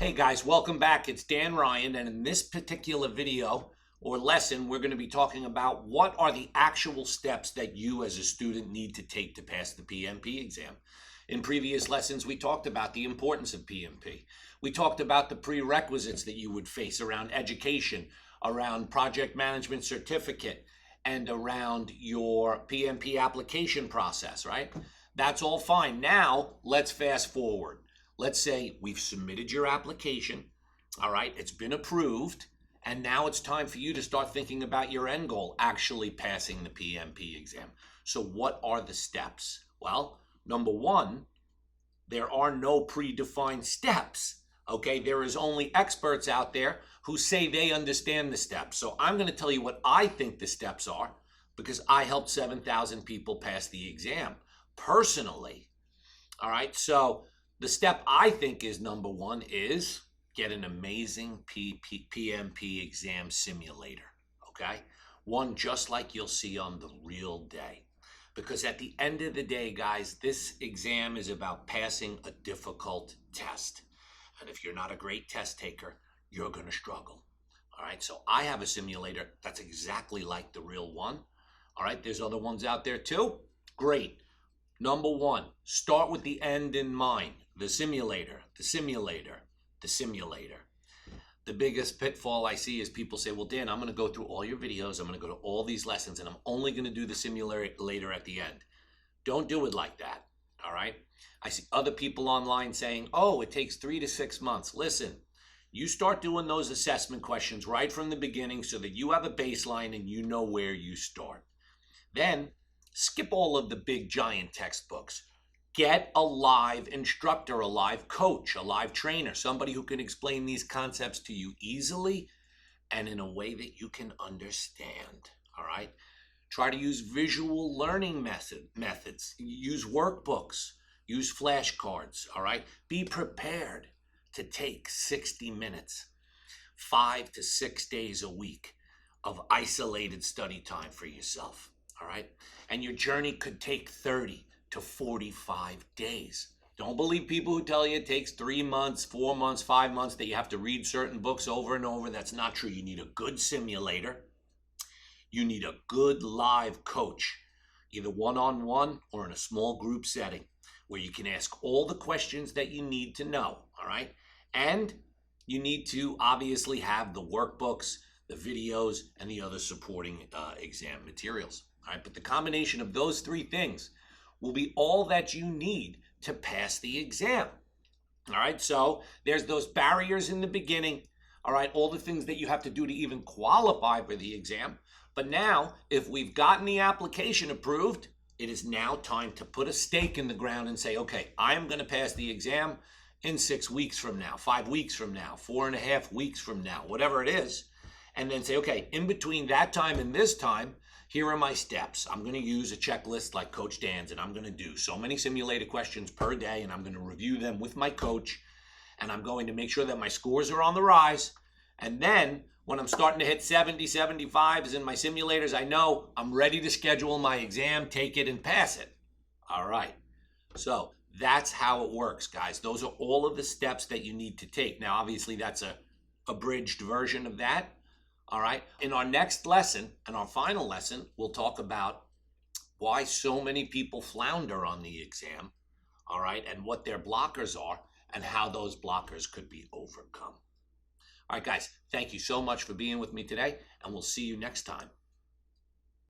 Hey guys, welcome back. It's Dan Ryan, and in this particular video or lesson, we're going to be talking about what are the actual steps that you as a student need to take to pass the PMP exam. In previous lessons, we talked about the importance of PMP. We talked about the prerequisites that you would face around education, around project management certificate, and around your PMP application process, right? That's all fine. Now, let's fast forward. Let's say we've submitted your application, all right, it's been approved, and now it's time for you to start thinking about your end goal, actually passing the PMP exam. So what are the steps? Well, number one, there are no predefined steps, okay? There is only experts out there who say they understand the steps. So I'm going to tell you what I think the steps are because I helped 7,000 people pass the exam personally, all right? So the step I think is number one is get an amazing PMP Exam Simulator, okay? One just like you'll see on the real day. Because at the end of the day, guys, this exam is about passing a difficult test. And if you're not a great test taker, you're going to struggle, all right? So I have a simulator that's exactly like the real one, all right? There's other ones out there too. Great. Number one, start with the end in mind. The simulator, the simulator, the simulator. The biggest pitfall I see is people say, well, Dan, I'm going to go through all your videos. I'm going to go to all these lessons, and I'm only going to do the simulator at the end. Don't do it like that, all right? I see other people online saying, oh, it takes 3 to 6 months. Listen, you start doing those assessment questions right from the beginning so that you have a baseline and you know where you start. Then skip all of the big giant textbooks. Get a live instructor, a live coach, a live trainer, somebody who can explain these concepts to you easily and in a way that you can understand, all right? Try to use visual learning methods. Use workbooks. Use flashcards, all right? Be prepared to take 60 minutes, 5 to 6 days a week of isolated study time for yourself, all right? And your journey could take 30 to 45 days. Don't believe people who tell you it takes 3 months, 4 months, 5 months, that you have to read certain books over and over. That's not true. You need a good simulator. You need a good live coach, either one-on-one or in a small group setting where you can ask all the questions that you need to know, all right? And you need to obviously have the workbooks, the videos, and the other supporting exam materials, all right? But the combination of those three things will be all that you need to pass the exam. All right, so there's those barriers in the beginning, all right, all the things that you have to do to even qualify for the exam. But now, if we've gotten the application approved, it is now time to put a stake in the ground and say, okay, I am going to pass the exam in 6 weeks from now, 5 weeks from now, 4.5 weeks from now, whatever it is. And then say, okay, in between that time and this time, here are my steps. I'm going to use a checklist like Coach Dan's, and I'm going to do so many simulated questions per day, and I'm going to review them with my coach, and I'm going to make sure that my scores are on the rise. And then when I'm starting to hit 70, 75s in my simulators, I know I'm ready to schedule my exam, take it, and pass it. All right. So that's how it works, guys. Those are all of the steps that you need to take. Now, obviously, that's a abridged version of that. All right. In our next lesson and our final lesson, we'll talk about why so many people flounder on the exam. All right. And what their blockers are and how those blockers could be overcome. All right, guys. Thank you so much for being with me today, and we'll see you next time.